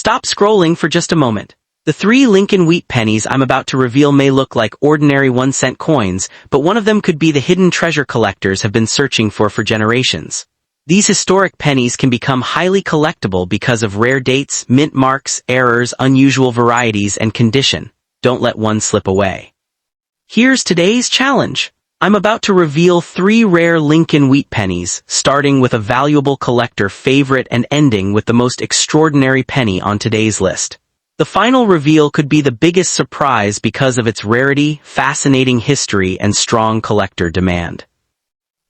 Stop scrolling for just a moment. The 3 Lincoln wheat pennies I'm about to reveal may look like ordinary 1-cent coins, but one of them could be the hidden treasure collectors have been searching for generations. These historic pennies can become highly collectible because of rare dates, mint marks, errors, unusual varieties, and condition. Don't let one slip away. Here's today's challenge. I'm about to reveal 3 rare Lincoln wheat pennies, starting with a valuable collector favorite and ending with the most extraordinary penny on today's list. The final reveal could be the biggest surprise because of its rarity, fascinating history, and strong collector demand.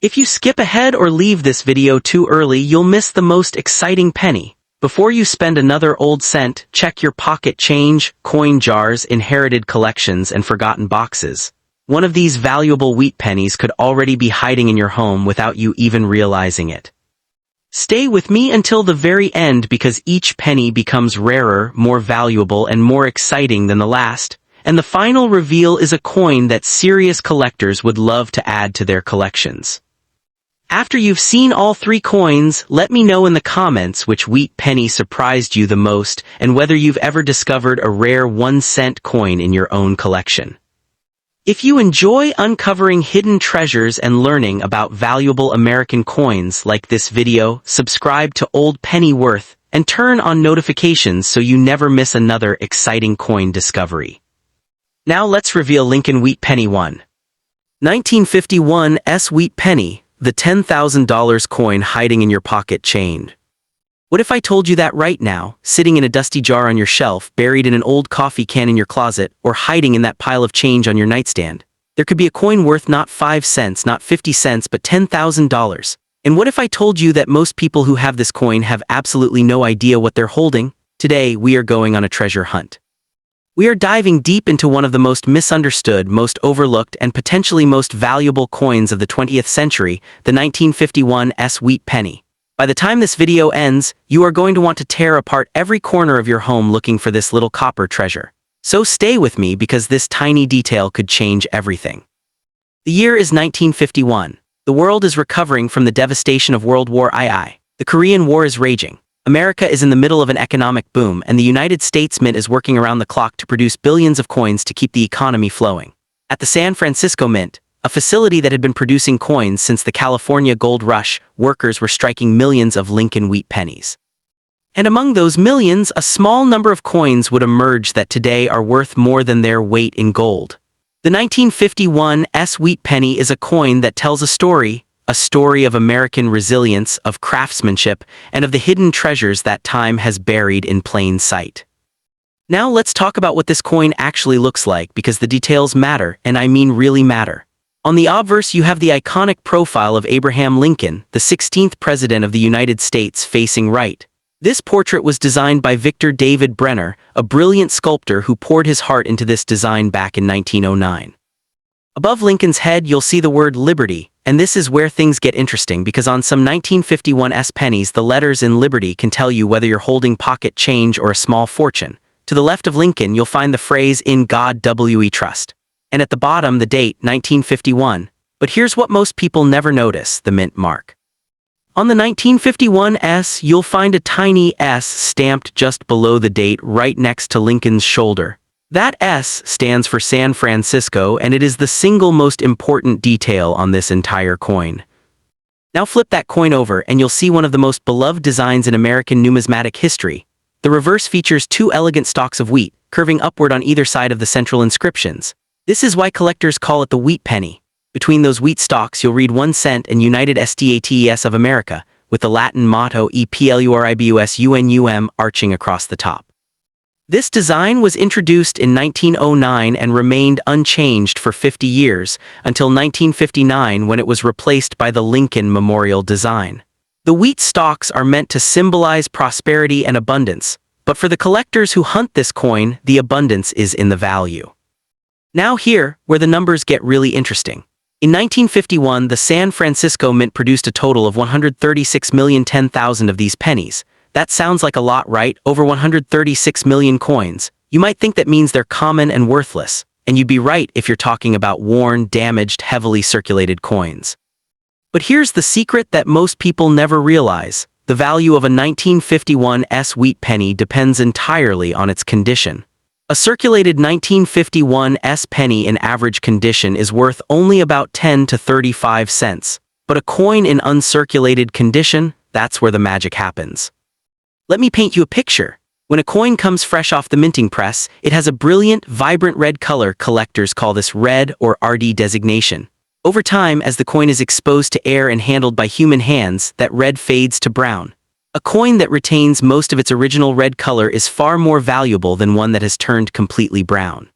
If you skip ahead or leave this video too early, you'll miss the most exciting penny. Before you spend another old cent, check your pocket change, coin jars, inherited collections, and forgotten boxes. One of these valuable wheat pennies could already be hiding in your home without you even realizing it. Stay with me until the very end because each penny becomes rarer, more valuable, and more exciting than the last, and the final reveal is a coin that serious collectors would love to add to their collections. After you've seen all 3 coins, let me know in the comments which wheat penny surprised you the most and whether you've ever discovered a rare 1-cent coin in your own collection. If you enjoy uncovering hidden treasures and learning about valuable American coins like this video, subscribe to Old Penny Worth and turn on notifications so you never miss another exciting coin discovery. Now let's reveal Lincoln Wheat Penny 1. 1951 S Wheat Penny, the $10,000 coin hiding in your pocket chain. What if I told you that right now, sitting in a dusty jar on your shelf, buried in an old coffee can in your closet, or hiding in that pile of change on your nightstand, there could be a coin worth not 5 cents, not 50 cents, but $10,000. And what if I told you that most people who have this coin have absolutely no idea what they're holding? Today, we are going on a treasure hunt. We are diving deep into one of the most misunderstood, most overlooked, and potentially most valuable coins of the 20th century, the 1951 S Wheat Penny. By the time this video ends, you are going to want to tear apart every corner of your home looking for this little copper treasure. So stay with me because this tiny detail could change everything. The year is 1951. The world is recovering from the devastation of World War II. The Korean War is raging. America is in the middle of an economic boom, and the United States Mint is working around the clock to produce billions of coins to keep the economy flowing. At the San Francisco Mint, a facility that had been producing coins since the California Gold Rush, workers were striking millions of Lincoln wheat pennies. And among those millions, a small number of coins would emerge that today are worth more than their weight in gold. The 1951 S Wheat Penny is a coin that tells a story of American resilience, of craftsmanship, and of the hidden treasures that time has buried in plain sight. Now let's talk about what this coin actually looks like because the details matter, and I mean really matter. On the obverse you have the iconic profile of Abraham Lincoln, the 16th President of the United States, facing right. This portrait was designed by Victor David Brenner, a brilliant sculptor who poured his heart into this design back in 1909. Above Lincoln's head you'll see the word Liberty, and this is where things get interesting because on some 1951 S pennies the letters in Liberty can tell you whether you're holding pocket change or a small fortune. To the left of Lincoln you'll find the phrase "In God We Trust." And at the bottom the date, 1951. But here's what most people never notice, the mint mark. On the 1951 S, you'll find a tiny S stamped just below the date right next to Lincoln's shoulder. That S stands for San Francisco, and it is the single most important detail on this entire coin. Now flip that coin over and you'll see one of the most beloved designs in American numismatic history. The reverse features 2 elegant stalks of wheat, curving upward on either side of the central inscriptions. This is why collectors call it the wheat penny. Between those wheat stalks you'll read 1 cent and United States of America, with the Latin motto E Pluribus Unum arching across the top. This design was introduced in 1909 and remained unchanged for 50 years, until 1959 when it was replaced by the Lincoln Memorial design. The wheat stalks are meant to symbolize prosperity and abundance, but for the collectors who hunt this coin, the abundance is in the value. Now here, where the numbers get really interesting. In 1951, the San Francisco Mint produced a total of 136,010,000 of these pennies. That sounds like a lot, right? Over 136 million coins. You might think that means they're common and worthless, and you'd be right if you're talking about worn, damaged, heavily circulated coins. But here's the secret that most people never realize. the value of a 1951 wheat penny depends entirely on its condition. A circulated 1951 penny in average condition is worth only about 10 to 35 cents, but a coin in uncirculated condition, that's where the magic happens. Let me paint you a picture. When a coin comes fresh off the minting press, it has a brilliant, vibrant red color. Collectors call this red or RD designation. Over time, as the coin is exposed to air and handled by human hands, that red fades to brown. A coin that retains most of its original red color is far more valuable than one that has turned completely brown.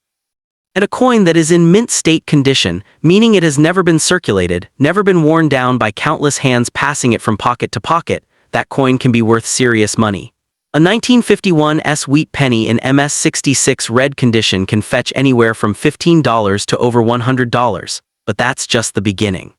And a coin that is in mint state condition, meaning it has never been circulated, never been worn down by countless hands passing it from pocket to pocket, that coin can be worth serious money. A 1951 wheat penny in MS66 red condition can fetch anywhere from $15 to over $100, but that's just the beginning.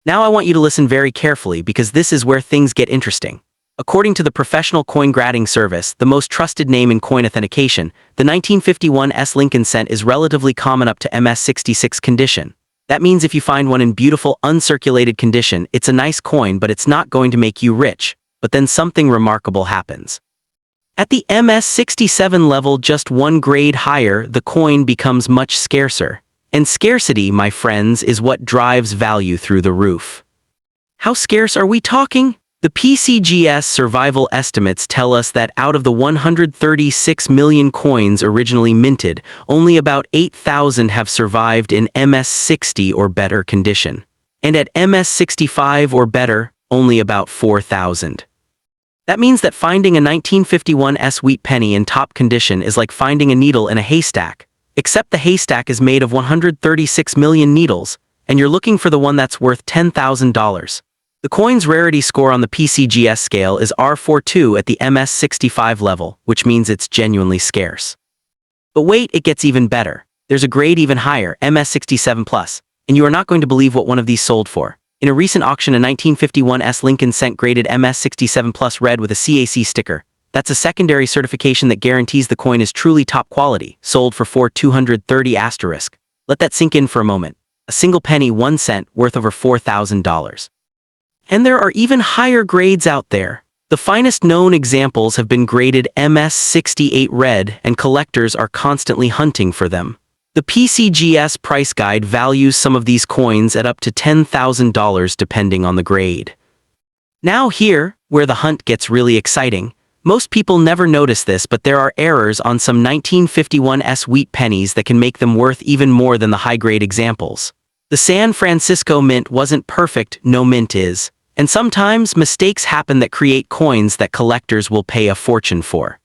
Now I want you to listen very carefully because this is where things get interesting. According to the Professional Coin Grading Service, the most trusted name in coin authentication, the 1951 Lincoln cent is relatively common up to MS66 condition. That means if you find one in beautiful, uncirculated condition, it's a nice coin, but it's not going to make you rich. But then something remarkable happens. At the MS67 level, just one grade higher, the coin becomes much scarcer. And scarcity, my friends, is what drives value through the roof. How scarce are we talking? The PCGS survival estimates tell us that out of the 136 million coins originally minted, only about 8,000 have survived in MS60 or better condition. And at MS65 or better, only about 4,000. That means that finding a 1951 wheat penny in top condition is like finding a needle in a haystack, except the haystack is made of 136 million needles, and you're looking for the one that's worth $10,000. The coin's rarity score on the PCGS scale is R42 at the MS65 level, which means it's genuinely scarce. But wait, it gets even better. There's a grade even higher, MS67+, and you are not going to believe what one of these sold for. In a recent auction, a 1951 Lincoln cent graded MS67+ red with a CAC sticker. That's a secondary certification that guarantees the coin is truly top quality, sold for $4,230 Let that sink in for a moment. A single penny, 1 cent, worth over $4,000. And there are even higher grades out there. The finest known examples have been graded MS68 red, and collectors are constantly hunting for them. The PCGS price guide values some of these coins at up to $10,000 depending on the grade. Now here, where the hunt gets really exciting. Most people never notice this, but there are errors on some 1951 wheat pennies that can make them worth even more than the high-grade examples. The San Francisco mint wasn't perfect, no mint is. And sometimes mistakes happen that create coins that collectors will pay a fortune for.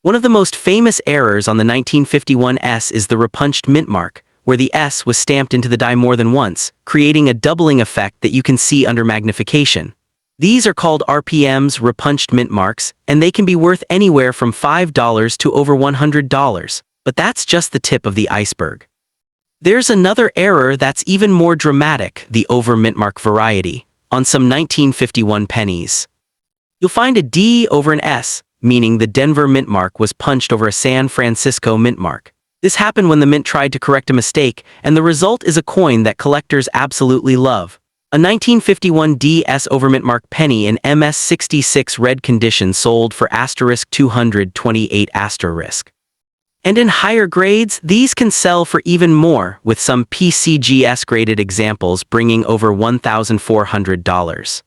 One of the most famous errors on the 1951 is the repunched mint mark, where the S was stamped into the die more than once, creating a doubling effect that you can see under magnification. These are called RPMs, repunched mint marks, and they can be worth anywhere from $5 to over $100. But that's just the tip of the iceberg. There's another error that's even more dramatic, the over mint mark variety, on some 1951 pennies. You'll find a D over an S, meaning the Denver mint mark was punched over a San Francisco mint mark. This happened when the mint tried to correct a mistake, and the result is a coin that collectors absolutely love. A 1951 DS over mint mark penny in MS66 red condition sold for $228. And in higher grades, these can sell for even more, with some PCGS graded examples bringing over $1,400.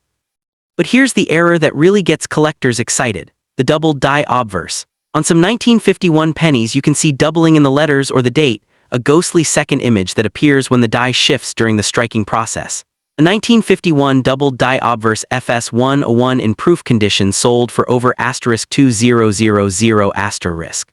But here's the error that really gets collectors excited. The double die obverse. On some 1951 pennies you can see doubling in the letters or the date, a ghostly second image that appears when the die shifts during the striking process. A 1951 double die obverse FS101 in proof condition sold for over $2000.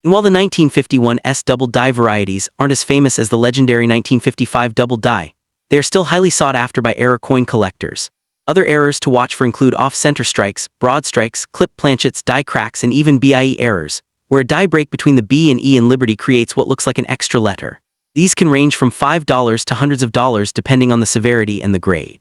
And while the 1951 double die varieties aren't as famous as the legendary 1955 double die, they are still highly sought after by error coin collectors. Other errors to watch for include off-center strikes, broad strikes, clip planchets, die cracks, and even BIE errors, where a die break between the B and E in Liberty creates what looks like an extra letter. These can range from $5 to hundreds of dollars depending on the severity and the grade.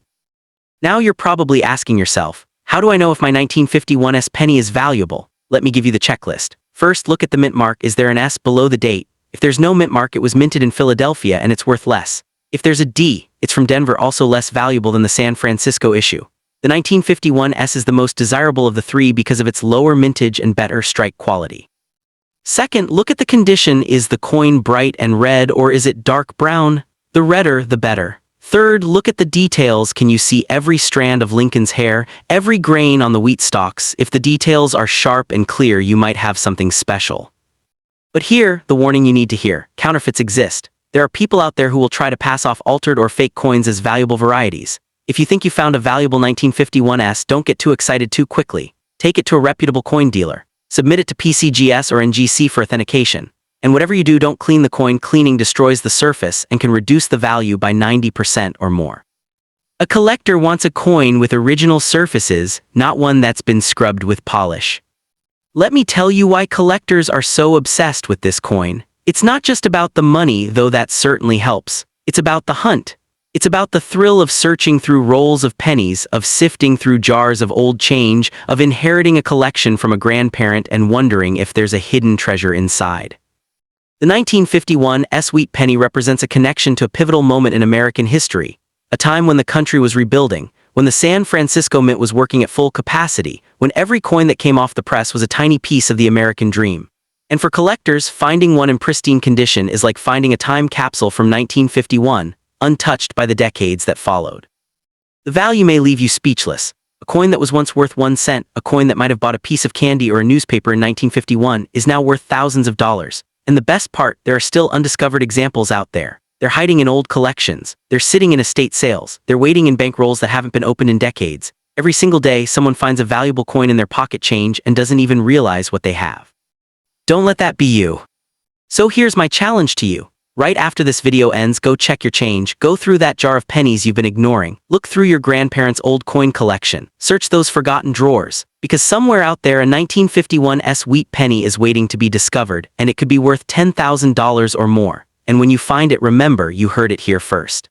Now you're probably asking yourself, how do I know if my 1951 penny is valuable? Let me give you the checklist. First, look at the mint mark. Is there an S below the date? If there's no mint mark, it was minted in Philadelphia and it's worth less. If there's a D, it's from Denver, also less valuable than the San Francisco issue. The 1951 S is the most desirable of the three because of its lower mintage and better strike quality. Second, look at the condition. Is the coin bright and red, or is it dark brown? The redder, the better. Third, look at the details. Can you see every strand of Lincoln's hair, every grain on the wheat stalks? If the details are sharp and clear, you might have something special. But here, the warning you need to hear: counterfeits exist. There are people out there who will try to pass off altered or fake coins as valuable varieties. If you think you found a valuable 1951 S, don't get too excited too quickly. Take it to a reputable coin dealer. Submit it to PCGS or NGC for authentication. And whatever you do, don't clean the coin. Cleaning destroys the surface and can reduce the value by 90% or more. A collector wants a coin with original surfaces, not one that's been scrubbed with polish. Let me tell you why collectors are so obsessed with this coin. It's not just about the money, though that certainly helps. It's about the hunt. It's about the thrill of searching through rolls of pennies, of sifting through jars of old change, of inheriting a collection from a grandparent and wondering if there's a hidden treasure inside. The 1951 S wheat penny represents a connection to a pivotal moment in American history, a time when the country was rebuilding, when the San Francisco Mint was working at full capacity, when every coin that came off the press was a tiny piece of the American dream. And for collectors, finding one in pristine condition is like finding a time capsule from 1951, untouched by the decades that followed. The value may leave you speechless. A coin that was once worth 1 cent, a coin that might have bought a piece of candy or a newspaper in 1951, is now worth thousands of dollars. And the best part, there are still undiscovered examples out there. They're hiding in old collections. They're sitting in estate sales. They're waiting in bankrolls that haven't been opened in decades. Every single day, someone finds a valuable coin in their pocket change and doesn't even realize what they have. Don't let that be you. So here's my challenge to you. Right after this video ends, go check your change, go through that jar of pennies you've been ignoring, look through your grandparents' old coin collection, search those forgotten drawers, because somewhere out there a 1951 S wheat penny is waiting to be discovered, and it could be worth $10,000 or more. And when you find it, remember, you heard it here first.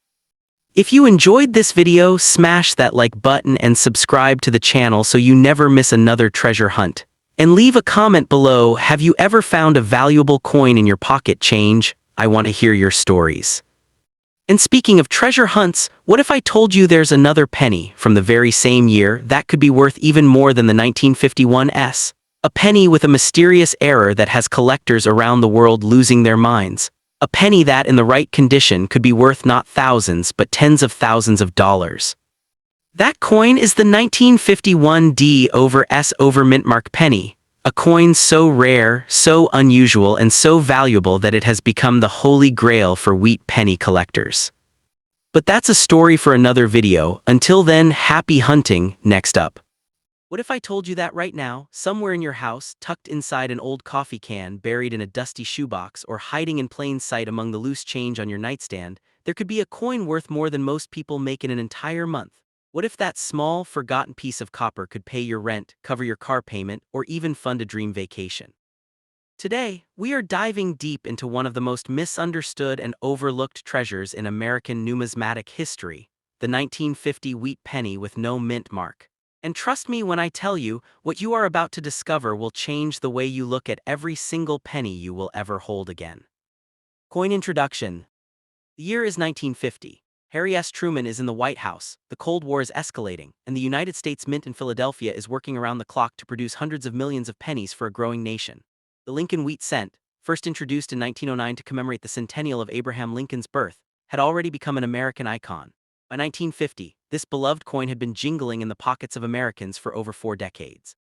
If you enjoyed this video, smash that like button and subscribe to the channel so you never miss another treasure hunt. And leave a comment below: have you ever found a valuable coin in your pocket change? I want to hear your stories. And speaking of treasure hunts, what if I told you there's another penny from the very same year that could be worth even more than the 1951 S? A penny with a mysterious error that has collectors around the world losing their minds. A penny that, in the right condition, could be worth not thousands, but tens of thousands of dollars. That coin is the 1951 D over S over mintmark penny. A coin so rare, so unusual, and so valuable that it has become the holy grail for wheat penny collectors. But that's a story for another video. Until then, happy hunting. Next up. What if I told you that right now, somewhere in your house, tucked inside an old coffee can, buried in a dusty shoebox, or hiding in plain sight among the loose change on your nightstand, there could be a coin worth more than most people make in an entire month? What if that small, forgotten piece of copper could pay your rent, cover your car payment, or even fund a dream vacation? Today, we are diving deep into one of the most misunderstood and overlooked treasures in American numismatic history, the 1950 wheat penny with no mint mark. And trust me when I tell you, what you are about to discover will change the way you look at every single penny you will ever hold again. Coin introduction. The year is 1950. Harry S. Truman is in the White House, the Cold War is escalating, and the United States Mint in Philadelphia is working around the clock to produce hundreds of millions of pennies for a growing nation. The Lincoln wheat cent, first introduced in 1909 to commemorate the centennial of Abraham Lincoln's birth, had already become an American icon. By 1950, this beloved coin had been jingling in the pockets of Americans for over 4 decades.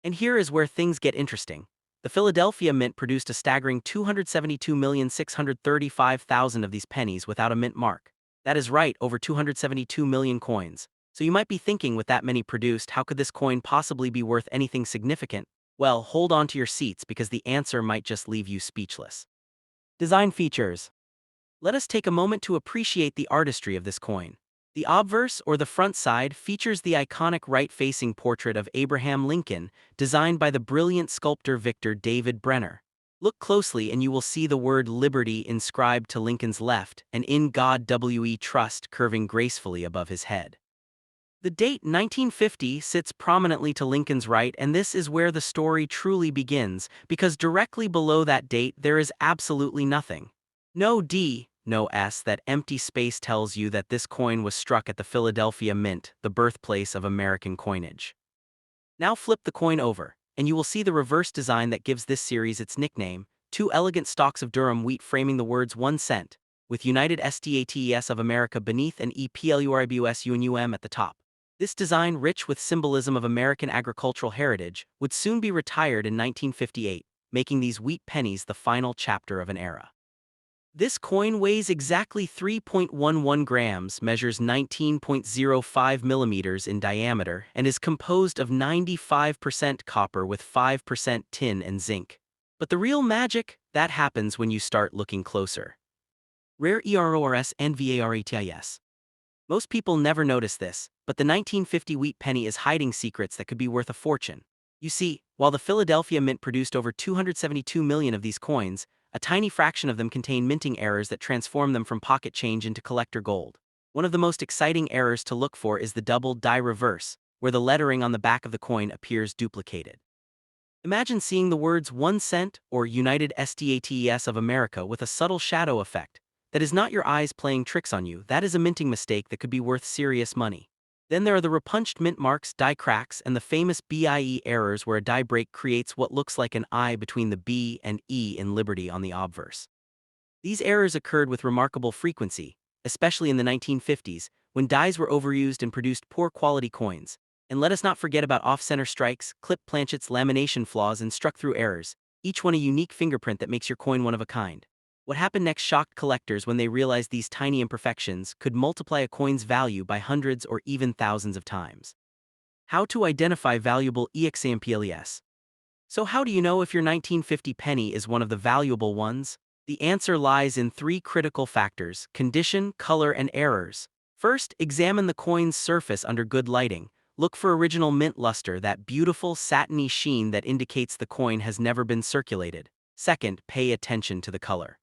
And here is where things get interesting. The Philadelphia Mint produced a staggering 272,635,000 of these pennies without a mint mark. That is right, over 272 million coins. So you might be thinking, with that many produced, how could this coin possibly be worth anything significant? Well, hold on to your seats because the answer might just leave you speechless. Design features. Let us take a moment to appreciate the artistry of this coin. The obverse, or the front side, features the iconic right-facing portrait of Abraham Lincoln, designed by the brilliant sculptor Victor David Brenner. Look closely and you will see the word liberty inscribed to Lincoln's left and "In God We Trust" curving gracefully above his head. The date 1950 sits prominently to Lincoln's right, and this is where the story truly begins, because directly below that date there is absolutely nothing. No D, no S. That empty space tells you that this coin was struck at the Philadelphia Mint, the birthplace of American coinage. Now flip the coin over, and you will see the reverse design that gives this series its nickname, two elegant stalks of Durham wheat framing the words 1 cent, with United States of America beneath and EPLURIBUSUNUM at the top. This design, rich with symbolism of American agricultural heritage, would soon be retired in 1958, making these wheat pennies the final chapter of an era. This coin weighs exactly 3.11 grams, measures 19.05 millimeters in diameter, and is composed of 95% copper with 5% tin and zinc. But the real magic, that happens when you start looking closer. Rare ERORS and varieties. Most people never notice this, but the 1950 wheat penny is hiding secrets that could be worth a fortune. You see, while the Philadelphia Mint produced over 272 million of these coins, a tiny fraction of them contain minting errors that transform them from pocket change into collector gold. One of the most exciting errors to look for is the double die reverse, where the lettering on the back of the coin appears duplicated. Imagine seeing the words 1 cent or United States of America with a subtle shadow effect. That is not your eyes playing tricks on you, that is a minting mistake that could be worth serious money. Then there are the repunched mint marks, die cracks, and the famous BIE errors where a die break creates what looks like an I between the B and E in Liberty on the obverse. These errors occurred with remarkable frequency, especially in the 1950s, when dies were overused and produced poor quality coins. And let us not forget about off-center strikes, clip planchets, lamination flaws, and struck-through errors, each one a unique fingerprint that makes your coin one of a kind. What happened next shocked collectors when they realized these tiny imperfections could multiply a coin's value by hundreds or even thousands of times. How to identify valuable examples? So how do you know if your 1950 penny is one of the valuable ones? The answer lies in three critical factors: condition, color, and errors. First, examine the coin's surface under good lighting. Look for original mint luster, that beautiful satiny sheen that indicates the coin has never been circulated. Second, pay attention to the color.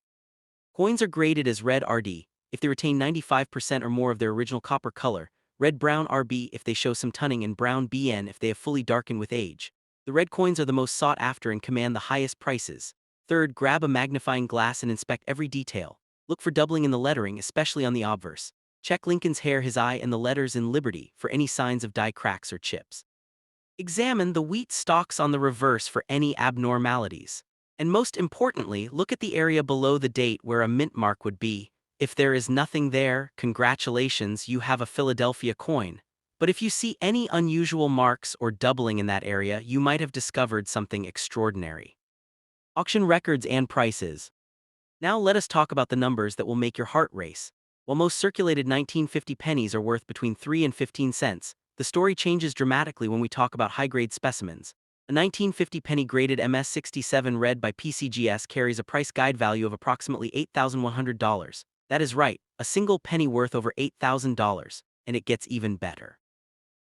Coins are graded as red RD if they retain 95% or more of their original copper color, red-brown RB if they show some tunning, and brown BN if they have fully darkened with age. The red coins are the most sought after and command the highest prices. Third, grab a magnifying glass and inspect every detail. Look for doubling in the lettering, especially on the obverse. Check Lincoln's hair, his eye, and the letters in Liberty for any signs of die cracks or chips. Examine the wheat stalks on the reverse for any abnormalities. And most importantly, look at the area below the date where a mint mark would be. If there is nothing there, congratulations, you have a Philadelphia coin. But if you see any unusual marks or doubling in that area, you might have discovered something extraordinary. Auction records and prices. Now let us talk about the numbers that will make your heart race. While most circulated 1950 pennies are worth between 3 and 15 cents, the story changes dramatically when we talk about high-grade specimens. A 1950 penny graded MS67 red by PCGS carries a price guide value of approximately $8,100. That is right, a single penny worth over $8,000, and it gets even better.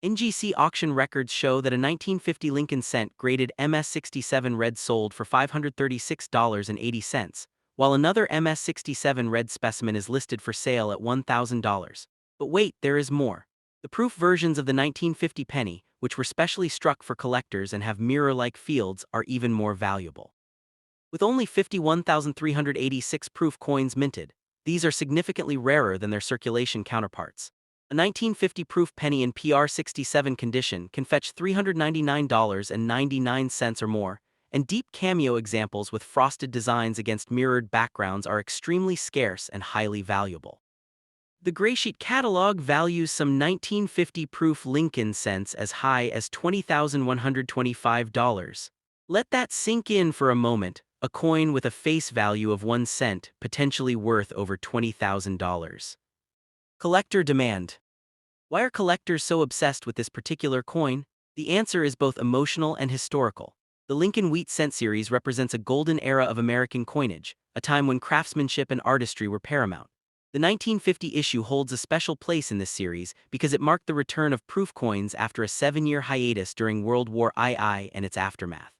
NGC auction records show that a 1950 Lincoln cent graded MS67 red sold for $536.80, while another MS67 red specimen is listed for sale at $1,000. But wait, there is more. The proof versions of the 1950 penny, which were specially struck for collectors and have mirror-like fields, are even more valuable. With only 51,386 proof coins minted, these are significantly rarer than their circulation counterparts. A 1950 proof penny in PR67 condition can fetch $399.99 or more, and deep cameo examples with frosted designs against mirrored backgrounds are extremely scarce and highly valuable. The Graysheet catalog values some 1950 proof Lincoln cents as high as $20,125. Let that sink in for a moment, a coin with a face value of 1 cent, potentially worth over $20,000. Collector demand. Why are collectors so obsessed with this particular coin? The answer is both emotional and historical. The Lincoln Wheat Cent series represents a golden era of American coinage, a time when craftsmanship and artistry were paramount. The 1950 issue holds a special place in this series because it marked the return of proof coins after a 7-year hiatus during World War II and its aftermath.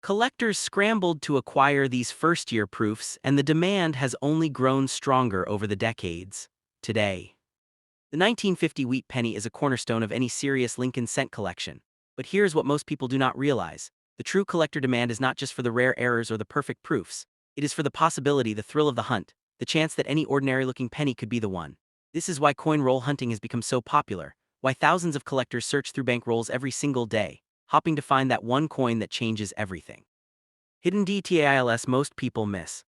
Collectors scrambled to acquire these first-year proofs, and the demand has only grown stronger over the decades. Today, the 1950 wheat penny is a cornerstone of any serious Lincoln cent collection. But here's what most people do not realize. The true collector demand is not just for the rare errors or the perfect proofs. It is for the possibility, the thrill of the hunt, the chance that any ordinary-looking penny could be the one. This is why coin roll hunting has become so popular, why thousands of collectors search through bank rolls every single day, hoping to find that one coin that changes everything. Hidden details most people miss.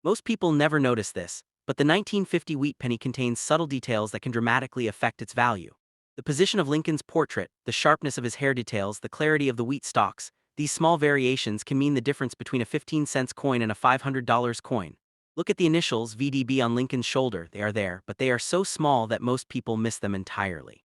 Most people never notice this, but the 1950 wheat penny contains subtle details that can dramatically affect its value. The position of Lincoln's portrait, the sharpness of his hair details, the clarity of the wheat stalks, these small variations can mean the difference between a 15-cent coin and a $500 coin. Look at the initials VDB on Lincoln's shoulder. They are there, but they are so small that most people miss them entirely.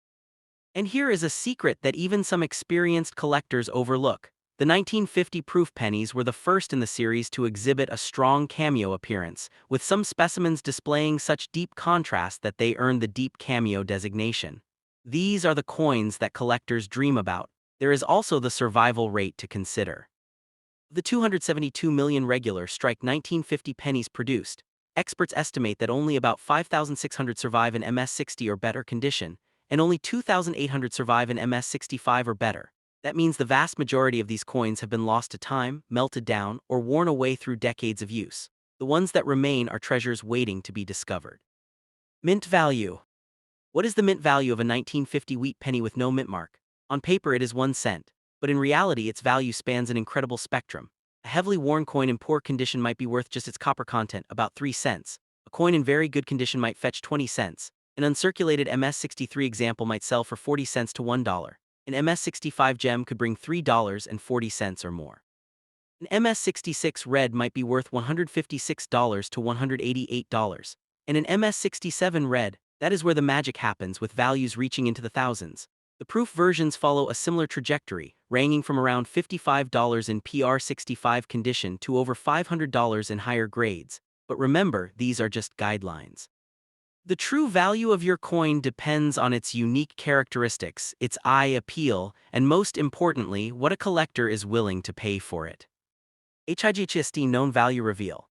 And here is a secret that even some experienced collectors overlook. The 1950 proof pennies were the first in the series to exhibit a strong cameo appearance, with some specimens displaying such deep contrast that they earned the deep cameo designation. These are the coins that collectors dream about. There is also the survival rate to consider. The 272 million regular strike 1950 pennies produced, experts estimate that only about 5,600 survive in MS-60 or better condition, and only 2,800 survive in MS-65 or better. That means the vast majority of these coins have been lost to time, melted down, or worn away through decades of use. The ones that remain are treasures waiting to be discovered. Mint value. What is the mint value of a 1950 wheat penny with no mint mark? On paper it is 1 cent, but in reality its value spans an incredible spectrum. A heavily worn coin in poor condition might be worth just its copper content, about 3 cents. A coin in very good condition might fetch 20 cents. An uncirculated MS-63 example might sell for 40 cents to $1. An MS-65 gem could bring $3.40 or more. An MS-66 red might be worth $156 to $188. And an MS-67 red, that is where the magic happens, with values reaching into the thousands. The proof versions follow a similar trajectory, ranging from around $55 in PR65 condition to over $500 in higher grades. But remember, these are just guidelines. The true value of your coin depends on its unique characteristics, its eye appeal, and most importantly, what a collector is willing to pay for it. HIGHST known value reveal.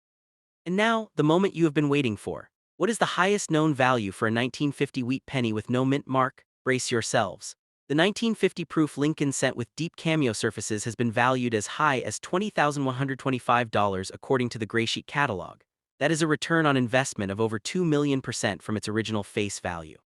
And now, the moment you have been waiting for. What is the highest known value for a 1950 wheat penny with no mint mark? Brace yourselves. The 1950 proof Lincoln cent with deep cameo surfaces has been valued as high as $20,125 according to the Graysheet catalog. That is a return on investment of over 2,000,000% from its original face value.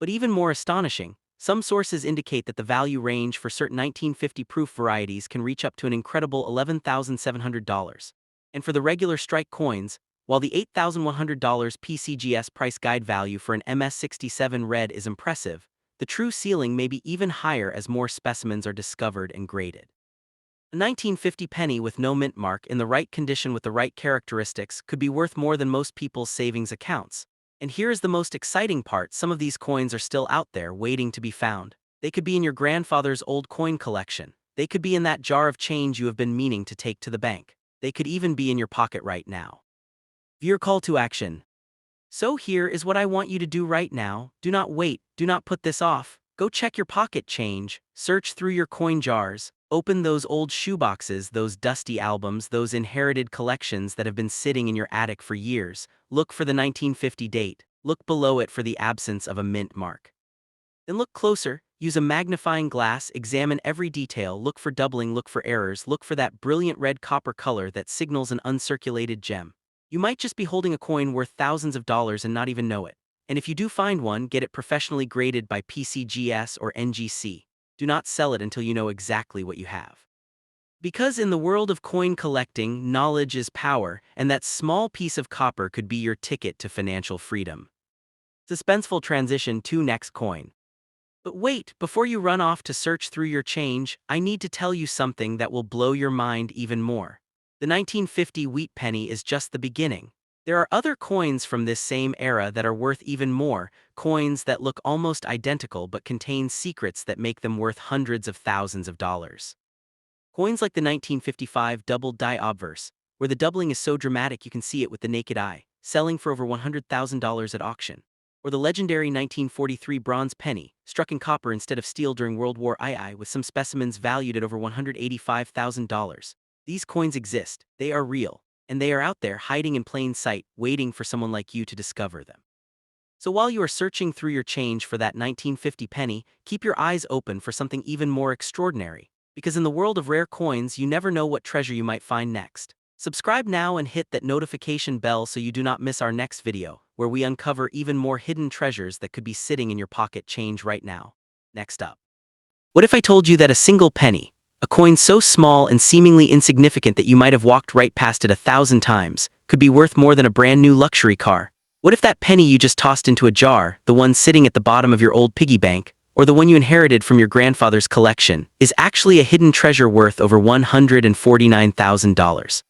But even more astonishing, some sources indicate that the value range for certain 1950 proof varieties can reach up to an incredible $11,700. And for the regular strike coins, while the $8,100 PCGS price guide value for an MS-67 red is impressive, the true ceiling may be even higher as more specimens are discovered and graded. A 1950 penny with no mint mark in the right condition with the right characteristics could be worth more than most people's savings accounts. And here is the most exciting part: some of these coins are still out there waiting to be found. They could be in your grandfather's old coin collection. They could be in that jar of change you have been meaning to take to the bank. They could even be in your pocket right now. Viewer call to action. So here is what I want you to do right now. Do not wait, do not put this off. Go check your pocket change, search through your coin jars, open those old shoeboxes, those dusty albums, those inherited collections that have been sitting in your attic for years. Look for the 1950 date, look below it for the absence of a mint mark. Then look closer, use a magnifying glass, examine every detail, look for doubling, look for errors, look for that brilliant red copper color that signals an uncirculated gem. You might just be holding a coin worth thousands of dollars and not even know it. And if you do find one, get it professionally graded by PCGS or NGC. Do not sell it until you know exactly what you have. Because in the world of coin collecting, knowledge is power, and that small piece of copper could be your ticket to financial freedom. Suspenseful transition to next coin. But wait, before you run off to search through your change, I need to tell you something that will blow your mind even more. The 1950 wheat penny is just the beginning. There are other coins from this same era that are worth even more, coins that look almost identical but contain secrets that make them worth hundreds of thousands of dollars. Coins like the 1955 doubled die obverse, where the doubling is so dramatic you can see it with the naked eye, selling for over $100,000 at auction. Or the legendary 1943 bronze penny, struck in copper instead of steel during World War II, with some specimens valued at over $185,000. These coins exist, they are real, and they are out there hiding in plain sight, waiting for someone like you to discover them. So while you are searching through your change for that 1950 penny, keep your eyes open for something even more extraordinary, because in the world of rare coins you never know what treasure you might find next. Subscribe now and hit that notification bell so you do not miss our next video, where we uncover even more hidden treasures that could be sitting in your pocket change right now. Next up. What if I told you that a single penny, a coin so small and seemingly insignificant that you might have walked right past it 1,000 times, could be worth more than a brand new luxury car? What if that penny you just tossed into a jar, the one sitting at the bottom of your old piggy bank, or the one you inherited from your grandfather's collection, is actually a hidden treasure worth over $149,000?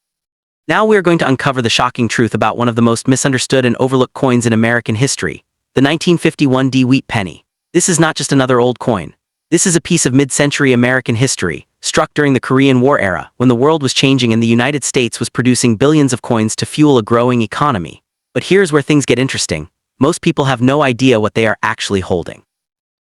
Now we are going to uncover the shocking truth about one of the most misunderstood and overlooked coins in American history, the 1951 D wheat penny. This is not just another old coin. This is a piece of mid-century American history, struck during the Korean War era, when the world was changing and the United States was producing billions of coins to fuel a growing economy. But here's where things get interesting. Most people have no idea what they are actually holding.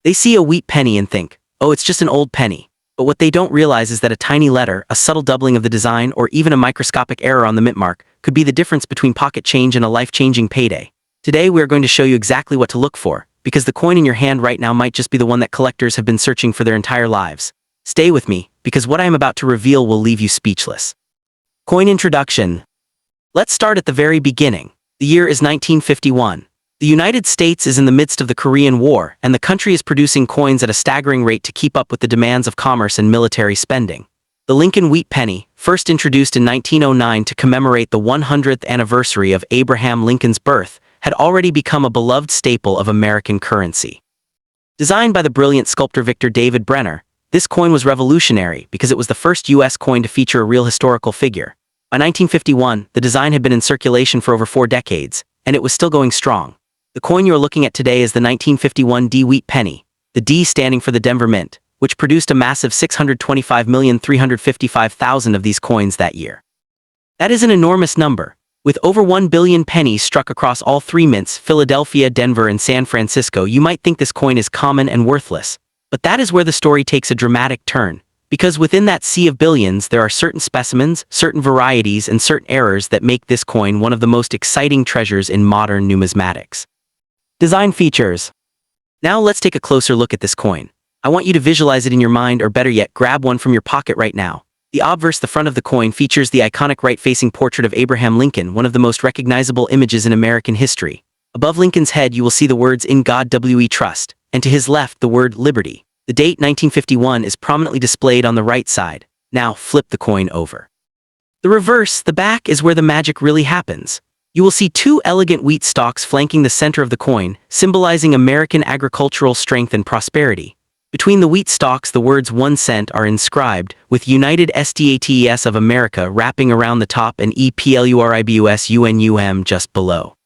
They see a wheat penny and think, oh, it's just an old penny. But what they don't realize is that a tiny letter, a subtle doubling of the design, or even a microscopic error on the mint mark could be the difference between pocket change and a life-changing payday. Today we are going to show you exactly what to look for, because the coin in your hand right now might just be the one that collectors have been searching for their entire lives. Stay with me, because what I am about to reveal will leave you speechless. Coin introduction. Let's start at the very beginning. The year is 1951. The United States is in the midst of the Korean War, and the country is producing coins at a staggering rate to keep up with the demands of commerce and military spending. The Lincoln wheat penny, first introduced in 1909 to commemorate the 100th anniversary of Abraham Lincoln's birth, had already become a beloved staple of American currency. Designed by the brilliant sculptor Victor David Brenner, this coin was revolutionary because it was the first U.S. coin to feature a real historical figure. By 1951, the design had been in circulation for over 4 decades, and it was still going strong. The coin you are looking at today is the 1951 D wheat penny, the D standing for the Denver Mint, which produced a massive 625,355,000 of these coins that year. That is an enormous number. With over 1 billion pennies struck across all 3 mints, Philadelphia, Denver, and San Francisco, you might think this coin is common and worthless. But that is where the story takes a dramatic turn, because within that sea of billions there are certain specimens, certain varieties, and certain errors that make this coin one of the most exciting treasures in modern numismatics. Design features. Now let's take a closer look at this coin. I want you to visualize it in your mind, or better yet, grab one from your pocket right now. The obverse, the front of the coin, features the iconic right-facing portrait of Abraham Lincoln, one of the most recognizable images in American history. Above Lincoln's head you will see the words "In God We Trust," and to his left the word "Liberty." The date 1951 is prominently displayed on the right side. Now flip the coin over. The reverse, the back, is where the magic really happens. You will see 2 elegant wheat stalks flanking the center of the coin, symbolizing American agricultural strength and prosperity. Between the wheat stalks the words 1 cent are inscribed, with United States of America wrapping around the top and EPLURIBUSUNUM just below.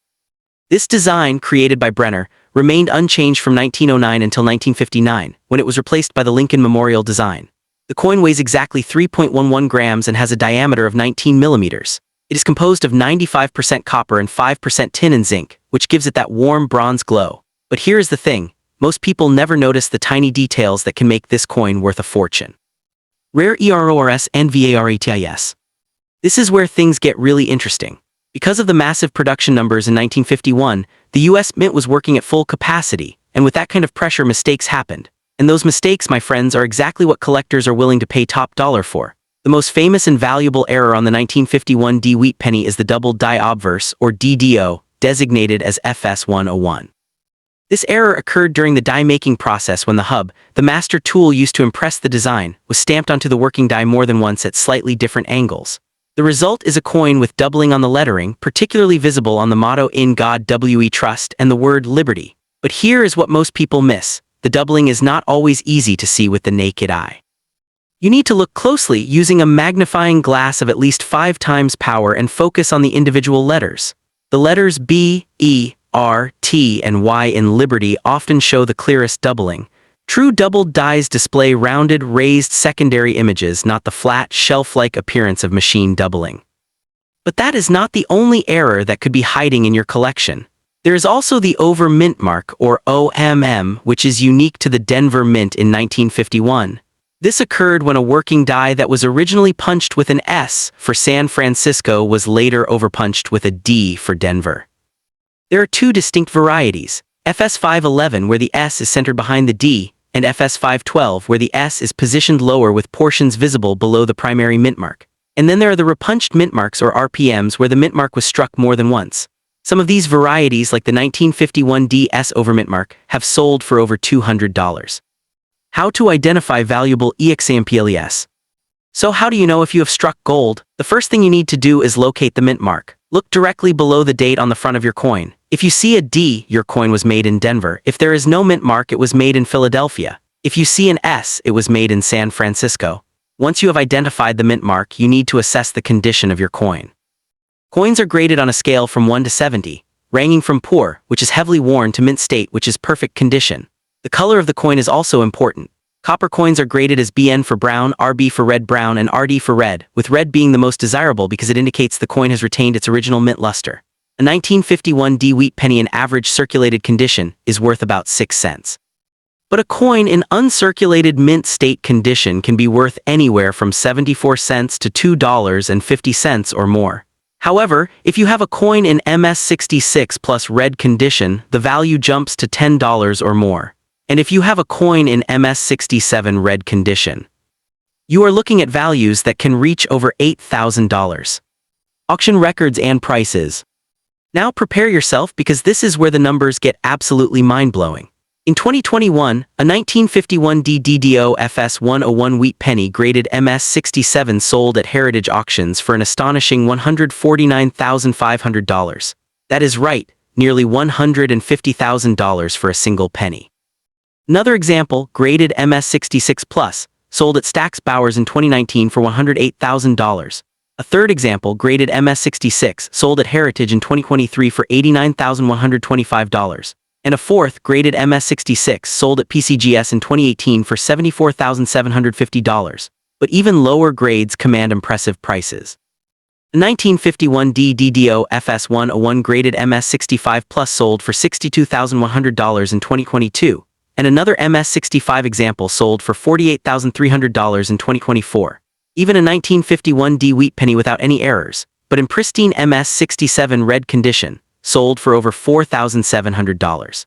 This design, created by Brenner, remained unchanged from 1909 until 1959, when it was replaced by the Lincoln Memorial design. The coin weighs exactly 3.11 grams and has a diameter of 19 millimeters. It is composed of 95% copper and 5% tin and zinc, which gives it that warm bronze glow. But here is the thing, most people never notice the tiny details that can make this coin worth a fortune. Rare ERORS and varieties. This is where things get really interesting. Because of the massive production numbers in 1951, the U.S. Mint was working at full capacity, and with that kind of pressure mistakes happened. And those mistakes, my friends, are exactly what collectors are willing to pay top dollar for. The most famous and valuable error on the 1951 D wheat penny is the double die obverse, or DDO, designated as FS101. This error occurred during the die-making process when the hub, the master tool used to impress the design, was stamped onto the working die more than once at slightly different angles. The result is a coin with doubling on the lettering, particularly visible on the motto "In God We Trust" and the word "Liberty." But here is what most people miss. The doubling is not always easy to see with the naked eye. You need to look closely using a magnifying glass of at least 5 times power and focus on the individual letters. The letters B, E, R, T, and Y in Liberty often show the clearest doubling. True doubled dies display rounded, raised secondary images, not the flat, shelf-like appearance of machine doubling. But that is not the only error that could be hiding in your collection. There is also the over mint mark, or OMM, which is unique to the Denver Mint in 1951. This occurred when a working die that was originally punched with an S for San Francisco was later overpunched with a D for Denver. There are 2 distinct varieties, FS511 where the S is centered behind the D, and FS512 where the S is positioned lower with portions visible below the primary mint mark. And then there are the repunched mint marks or RPMs where the mint mark was struck more than once. Some of these varieties, like the 1951 DS overmint mark, have sold for over $200. How to identify valuable examples. So how do you know if you have struck gold? The first thing you need to do is locate the mint mark. Look directly below the date on the front of your coin. If you see a D, your coin was made in Denver. If there is no mint mark, it was made in Philadelphia. If you see an S, it was made in San Francisco. Once you have identified the mint mark, you need to assess the condition of your coin. Coins are graded on a scale from 1 to 70, ranging from poor, which is heavily worn, to mint state, which is perfect condition. The color of the coin is also important. Copper coins are graded as BN for brown, RB for red-brown, and RD for red, with red being the most desirable because it indicates the coin has retained its original mint luster. A 1951 D wheat penny in average circulated condition is worth about 6 cents. But a coin in uncirculated mint state condition can be worth anywhere from 74 cents to $2.50 or more. However, if you have a coin in MS66 plus red condition, the value jumps to $10 or more. And if you have a coin in MS67 red condition, you are looking at values that can reach over $8,000. Auction records and prices. Now prepare yourself, because this is where the numbers get absolutely mind-blowing. In 2021, a 1951 DDO FS101 wheat penny graded MS67 sold at Heritage Auctions for an astonishing $149,500. That is right, nearly $150,000 for a single penny. Another example, graded MS66 Plus, sold at Stack's Bowers in 2019 for $108,000. A third example, graded MS66, sold at Heritage in 2023 for $89,125. And a fourth, graded MS66, sold at PCGS in 2018 for $74,750. But even lower grades command impressive prices. The 1951 DDO FS101 graded MS65 Plus sold for $62,100 in 2022, and another MS65 example sold for $48,300 in 2024. Even a 1951 D wheat penny without any errors, but in pristine MS67 red condition, sold for over $4,700.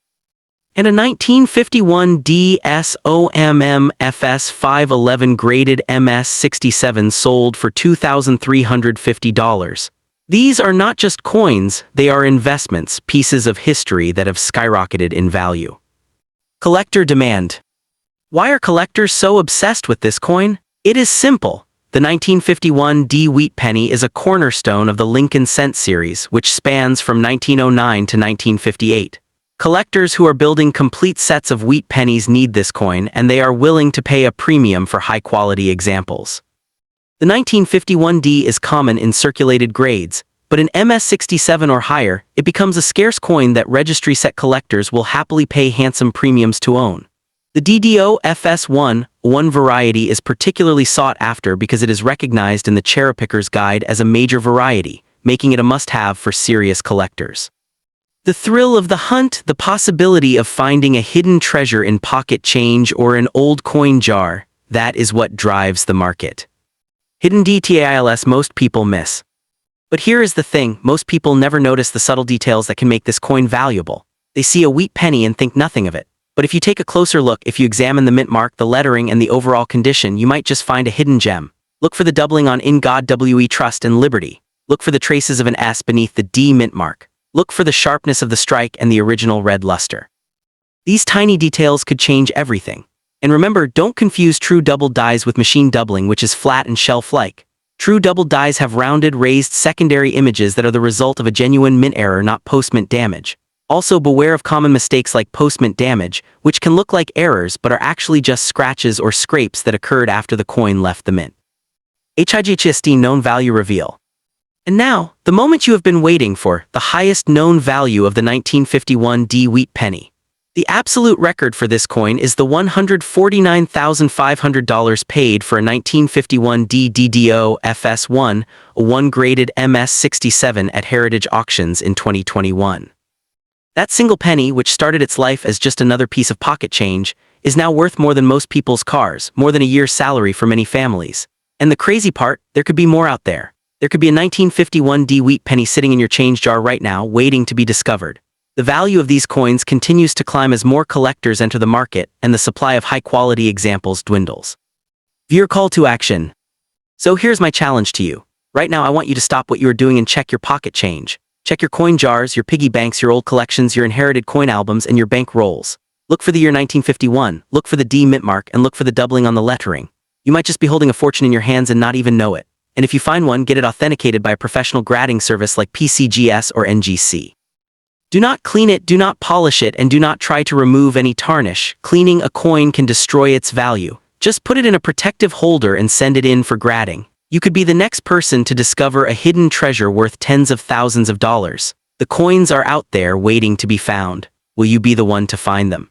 And a 1951 DSOMM FS511 graded MS67 sold for $2,350. These are not just coins, they are investments, pieces of history that have skyrocketed in value. Collector demand. Why are collectors so obsessed with this coin? It is simple. The 1951 D wheat penny is a cornerstone of the Lincoln Cent series, which spans from 1909 to 1958. Collectors who are building complete sets of wheat pennies need this coin, and they are willing to pay a premium for high-quality examples. The 1951 D is common in circulated grades, but in MS67 or higher, it becomes a scarce coin that registry set collectors will happily pay handsome premiums to own. The DDO FS101 variety is particularly sought after because it is recognized in the Cherry Picker's Guide as a major variety, making it a must-have for serious collectors. The thrill of the hunt, the possibility of finding a hidden treasure in pocket change or an old coin jar, that is what drives the market. Hidden details most people miss. But here is the thing, most people never notice the subtle details that can make this coin valuable. They see a wheat penny and think nothing of it. But if you take a closer look, if you examine the mint mark, the lettering, and the overall condition, you might just find a hidden gem. Look for the doubling on "In God We Trust" and "Liberty." Look for the traces of an S beneath the D mint mark. Look for the sharpness of the strike and the original red luster. These tiny details could change everything. And remember, don't confuse true double dies with machine doubling, which is flat and shelf-like. True double dies have rounded, raised secondary images that are the result of a genuine mint error, not post-mint damage. Also, beware of common mistakes like post-mint damage, which can look like errors but are actually just scratches or scrapes that occurred after the coin left the mint. HIGHST known value reveal. And now, the moment you have been waiting for, the highest known value of the 1951 D wheat penny. The absolute record for this coin is the $149,500 paid for a 1951 D DDO FS101 graded MS67 at Heritage Auctions in 2021. That single penny, which started its life as just another piece of pocket change, is now worth more than most people's cars, more than a year's salary for many families. And the crazy part, there could be more out there. There could be a 1951 D wheat penny sitting in your change jar right now, waiting to be discovered. The value of these coins continues to climb as more collectors enter the market and the supply of high-quality examples dwindles. Viewer call to action. So here's my challenge to you. Right now I want you to stop what you are doing and check your pocket change. Check your coin jars, your piggy banks, your old collections, your inherited coin albums, and your bank rolls. Look for the year 1951, look for the D mint mark, and look for the doubling on the lettering. You might just be holding a fortune in your hands and not even know it. And if you find one, get it authenticated by a professional grading service like PCGS or NGC. Do not clean it, do not polish it, and do not try to remove any tarnish. Cleaning a coin can destroy its value. Just put it in a protective holder and send it in for grading. You could be the next person to discover a hidden treasure worth tens of thousands of dollars. The coins are out there waiting to be found. Will you be the one to find them?